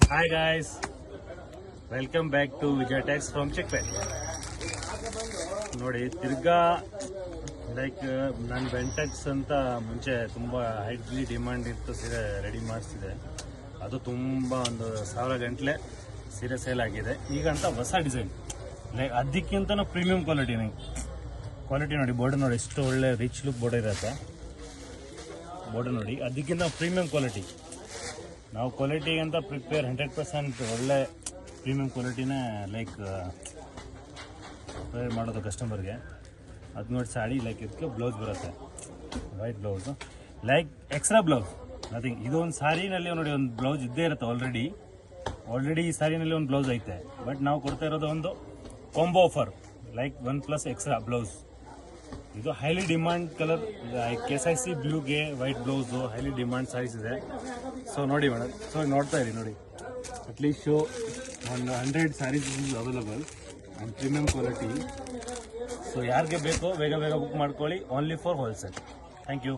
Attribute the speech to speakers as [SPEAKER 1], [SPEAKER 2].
[SPEAKER 1] Hi guys, welcome back to Vijay Tax from Chickpet. ನೋಡಿ ತಿರ್ಗಾ like ನಾನು ಬೆಂಟೆಕ್ಸ್ ಅಂತ ಮುಂಚೆ ತುಂಬ ಹೈಲಿ ಡಿಮ್ಯಾಂಡ್ ಇತ್ತು ಸೀರೆ ರೆಡಿ ಮಾಡಿಸಿದೆ. ಅದು ತುಂಬ ಒಂದು 1000 ಗಂಟಲೆ ಸೀರೆ ಸೇಲ್ ಆಗಿದೆ. ಈಗ ಅಂತ ಹೊಸ ಡಿಸೈನ್ ಲೈಕ್ ಅದಕ್ಕಿಂತ ಪ್ರೀಮಿಯಂ ಕ್ವಾಲಿಟಿ ನೋಡಿ. ಬೋರ್ಡರ್ ನೋಡಿ ಎಷ್ಟು ಒಳ್ಳೆ ರಿಚ್ ಲುಕ್ ಬೋರ್ಡರ್ ಇರುತ್ತೆ. ಬೋರ್ಡರ್ ನೋಡಿ ಅದಕ್ಕಿಂತ ಪ್ರೀಮಿಯಂ ಕ್ವಾಲಿಟಿ. ನಾವು ಕ್ವಾಲಿಟಿ ಅಂತ ಪ್ರಿಪೇರ್ 100% ಒಳ್ಳೆ ಪ್ರೀಮಿಯಂ ಕ್ವಾಲಿಟಿನೇ ಲೈಕ್ ಪ್ರಿಪೇರ್ ಮಾಡೋದು ಕಸ್ಟಮರ್ಗೆ. ಅದು ನೋಡಿ ಸಾಡಿ ಲೈಕ್ ಇದಕ್ಕೆ ಬ್ಲೌಸ್ ಬರುತ್ತೆ, white blouse like extra blouse nothing. ಇದು ಒಂದು ಸಾರಿನಲ್ಲಿ ನೋಡಿ ಒಂದು ಬ್ಲೌಸ್ ಇದ್ದೇ ಇರುತ್ತೆ ಆಲ್ರೆಡಿ ಈ ಸಾರಿನಲ್ಲಿ ಒಂದು ಬ್ಲೌಸ್ ಐತೆ. ಬಟ್ ನಾವು ಕೊಡ್ತಾ ಇರೋದು ಒಂದು combo offer like 1+ extra blouse. ಇದು ಹೈಲಿ ಡಿಮಾಂಡ್ ಕಲರ್ KSIC ಬ್ಲೂಗೆ white blouse highly demand size ಇದೆ. ಸೊ ನೋಡಿ ಮೇಡಮ್, ಸೊ ನೋಡ್ತಾ ಇರಿ ನೋಡಿ, ಅಟ್ಲೀಸ್ಟ್ ಶೋ ಒಂದು 100 saris is available and premium quality. So ಯಾರಿಗೆ ಬೇಕೋ ಬೇಗ ಬುಕ್ ಮಾಡ್ಕೊಳ್ಳಿ, only for wholesale. Thank you.